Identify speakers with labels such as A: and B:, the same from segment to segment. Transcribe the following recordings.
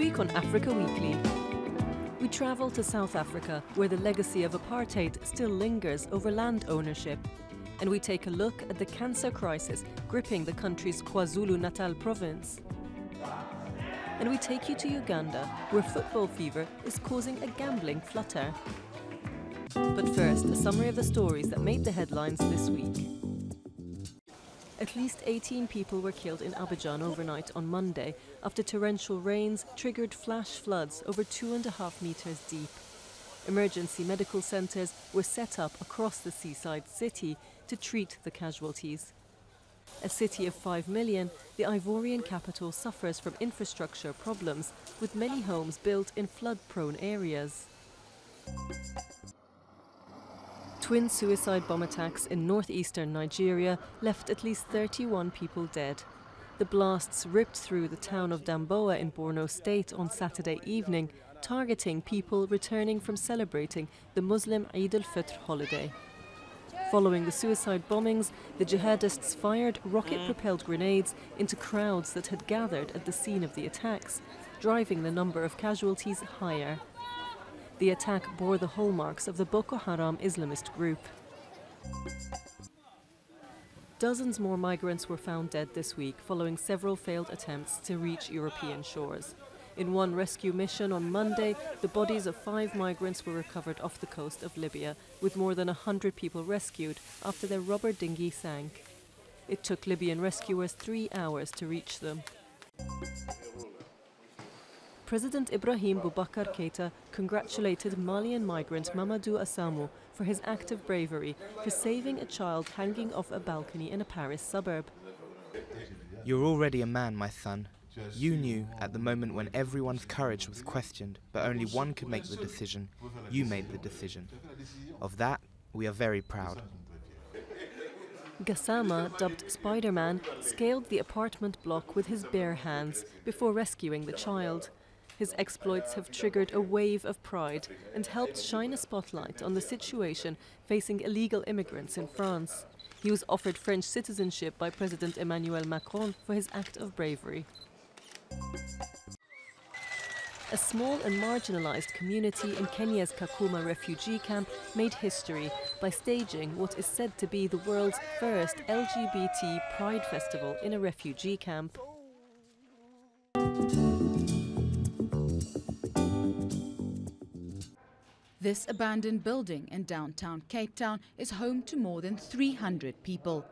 A: week on Africa Weekly, we travel to South Africa, where the legacy of apartheid still lingers over land ownership. And we take a look at the cancer crisis gripping the country's KwaZulu-Natal province. And we take you to Uganda, where football fever is causing a gambling flutter. But first, a summary of the stories that made the headlines this week. At least 18 people were killed in Abidjan overnight on Monday after torrential rains triggered flash floods over 2.5 meters deep. Emergency medical centres were set up across the seaside city to treat the casualties. A city of 5 million, the Ivorian capital suffers from infrastructure problems, with many homes built in flood-prone areas. Twin suicide bomb attacks in northeastern Nigeria left at least 31 people dead. The blasts ripped through the town of Damboa in Borno State on Saturday evening, targeting people returning from celebrating the Muslim Eid al-Fitr holiday. Following the suicide bombings, the jihadists fired rocket-propelled grenades into crowds that had gathered at the scene of the attacks, driving the number of casualties higher. The attack bore the hallmarks of the Boko Haram Islamist group. Dozens more migrants were found dead this week following several failed attempts to reach European shores. In one rescue mission on Monday, the bodies of 5 migrants were recovered off the coast of Libya, with more than 100 people rescued after their rubber dinghy sank. It took Libyan rescuers 3 hours to reach them. President Ibrahim Boubacar Keita congratulated Malian migrant Mamadou Assamou for his act of bravery for saving a child hanging off a balcony in a Paris suburb.
B: You're already a man, my son. You knew at the moment when everyone's courage was questioned, but only one could make the decision. You made the decision. Of that, we are very proud.
A: Gassama, dubbed Spider-Man, scaled the apartment block with his bare hands before rescuing the child. His exploits have triggered a wave of pride and helped shine a spotlight on the situation facing illegal immigrants in France. He was offered French citizenship by President Emmanuel Macron for his act of bravery. A small and marginalized community in Kenya's Kakuma refugee camp made history by staging what is said to be the world's first LGBT Pride Festival in a refugee camp.
C: This abandoned building in downtown Cape Town is home to more than 300 people.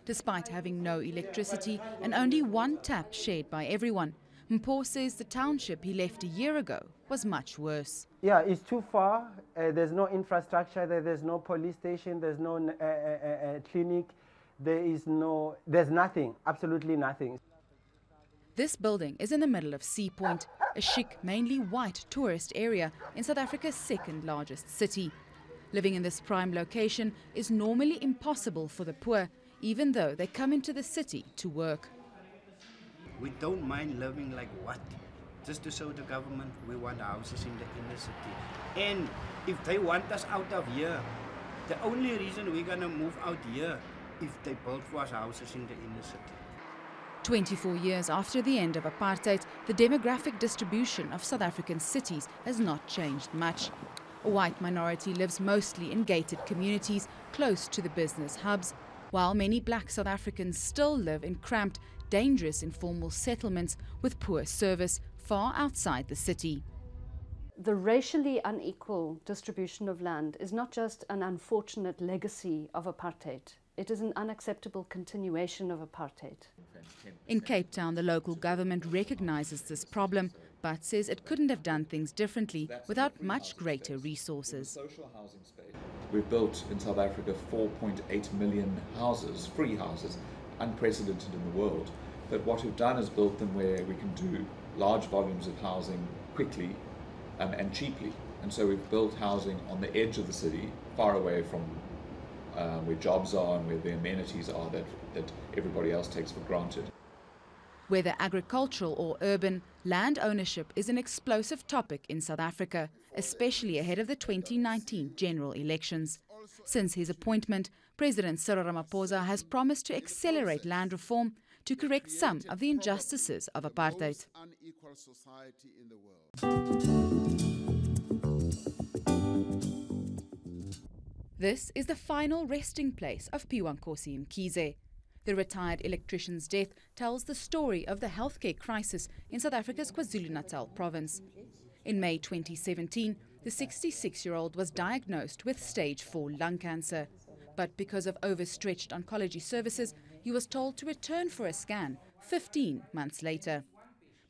C: Despite having no electricity and only one tap shared by everyone, Mpo says the township he left a year ago was much worse.
D: Yeah, it's too far. There's no infrastructure there. There's no police station. There's no clinic. There's nothing, absolutely nothing.
C: This building is in the middle of Sea Point, a chic, mainly white tourist area in South Africa's second largest city. Living in this prime location is normally impossible for the poor, even though they come into the city to work.
E: We don't mind living like what? Just to show the government we want houses in the inner city. And if they want us out of here, the only reason we're going to move out here if they build for us houses in the inner city.
C: 24 years after the end of apartheid, the demographic distribution of South African cities has not changed much. A white minority lives mostly in gated communities close to the business hubs, while many black South Africans still live in cramped, dangerous informal settlements with poor service far outside the city.
F: The racially unequal distribution of land is not just an unfortunate legacy of apartheid. It is an unacceptable continuation of apartheid.
C: In Cape Town, the local government recognizes this problem, but says it couldn't have done things differently without much greater resources.
G: We've built in South Africa 4.8 million houses, free houses, unprecedented in the world. But what we've done is built them where we can do large volumes of housing quickly and cheaply. And so we've built housing on the edge of the city, far away from where jobs are and where the amenities are that everybody else takes for granted.
C: Whether agricultural or urban, land ownership is an explosive topic in South Africa, especially ahead of the 2019 general elections. Since his appointment, President Cyril Ramaphosa has promised to accelerate land reform to correct some of the injustices of apartheid. This is the final resting place of Phiwa Nkosi Mkhize. The retired electrician's death tells the story of the healthcare crisis in South Africa's KwaZulu-Natal province. In May 2017, the 66-year-old was diagnosed with stage 4 lung cancer. But because of overstretched oncology services, he was told to return for a scan 15 months later.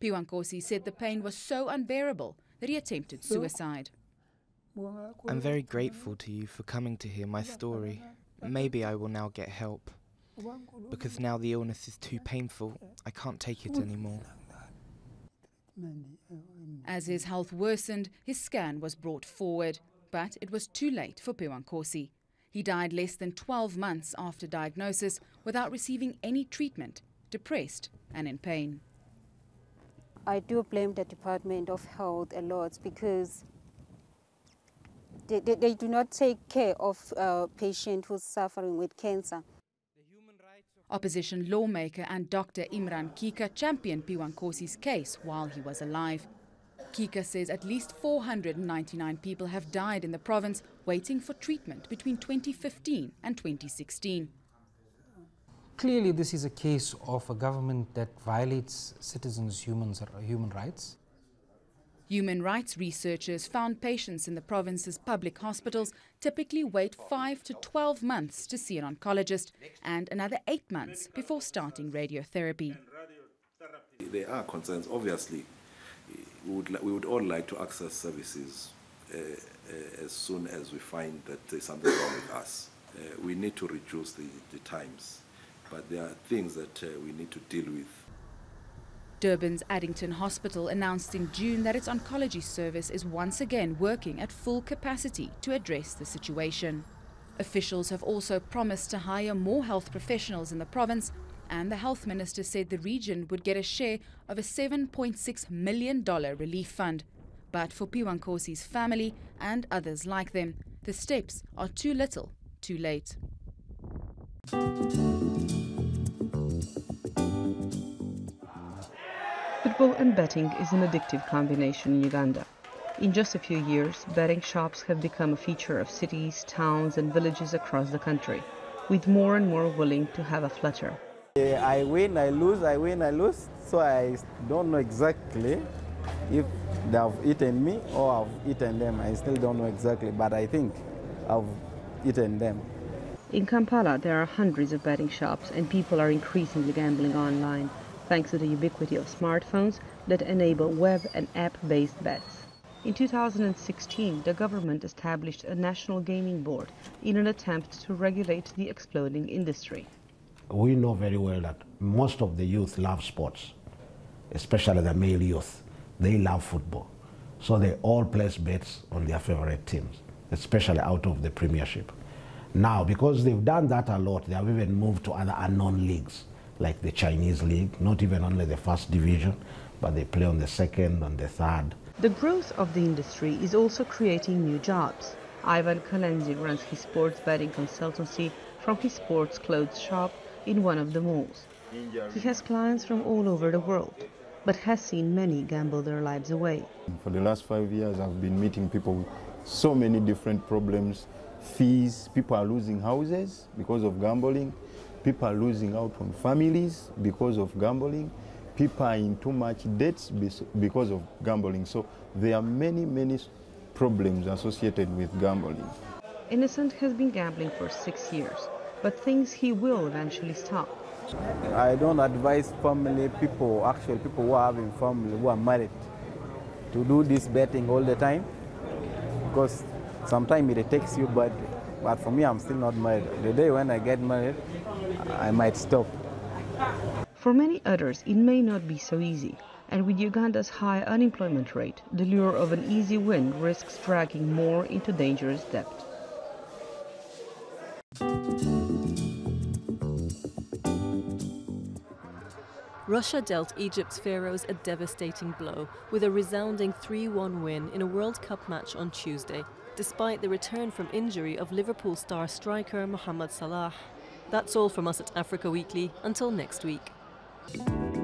C: Phiwa Nkosi said the pain was so unbearable that he attempted suicide.
B: I'm very grateful to you for coming to hear my story. Maybe I will now get help. Because now the illness is too painful, I can't take it anymore.
C: As his health worsened, his scan was brought forward. But it was too late for Phiwa Nkosi. He died less than 12 months after diagnosis without receiving any treatment, depressed and in pain.
H: I do blame the Department of Health a lot because they do not take care of a patient who's suffering with cancer.
C: Opposition lawmaker and Dr. Imran Kika championed Phiwa Nkosi's case while he was alive. Kika says at least 499 people have died in the province waiting for treatment between 2015 and 2016.
I: Clearly, this is a case of a government that violates citizens' human rights.
C: Human rights researchers found patients in the province's public hospitals typically wait 5 to 12 months to see an oncologist and another 8 months before starting radiotherapy.
J: There are concerns. Obviously, we would all like to access services as soon as we find that there's something wrong with us. We need to reduce the times, but there are things that we need to deal with.
C: Durban's Addington Hospital announced in June that its oncology service is once again working at full capacity to address the situation. Officials have also promised to hire more health professionals in the province, and the health minister said the region would get a share of a $7.6 million relief fund. But for Phiwa Nkosi's family and others like them, the steps are too little, too late.
K: Football and betting is an addictive combination in Uganda. In just a few years, betting shops have become a feature of cities, towns and villages across the country, with more and more willing to have a flutter.
D: I win, I lose, I win, I lose, so I don't know exactly if they have eaten me or I've eaten them. I still don't know exactly, but I think I've eaten them.
K: In Kampala, there are hundreds of betting shops and people are increasingly gambling online, thanks to the ubiquity of smartphones that enable web and app-based bets. In 2016, the government established a national gaming board in an attempt to regulate the exploding industry.
L: We know very well that most of the youth love sports, especially the male youth. They love football. So they all place bets on their favorite teams, especially out of the Premiership. Now, because they've done that a lot, they have even moved to other unknown leagues, like the Chinese league, not even only the first division, but they play on the second and the third.
K: The growth of the industry is also creating new jobs. Ivan Kalenzi runs his sports betting consultancy from his sports clothes shop in one of the malls. He has clients from all over the world, but has seen many gamble their lives away.
M: For the last 5 years, I've been meeting people with so many different problems, fees, people are losing houses because of gambling, people are losing out on families because of gambling, people are in too much debts because of gambling. So there are many, many problems associated with gambling.
K: Innocent has been gambling for 6 years, but thinks he will eventually stop.
D: I don't advise family people, actually people who are having family, who are married, to do this betting all the time, because sometimes it takes you badly. But for me, I'm still not married. The day when I get married, I might stop.
K: For many others, it may not be so easy. And with Uganda's high unemployment rate, the lure of an easy win risks dragging more into dangerous debt.
A: Russia dealt Egypt's pharaohs a devastating blow with a resounding 3-1 win in a World Cup match on Tuesday, despite the return from injury of Liverpool star striker Mohamed Salah. That's all from us at Africa Weekly. Until next week.
F: you.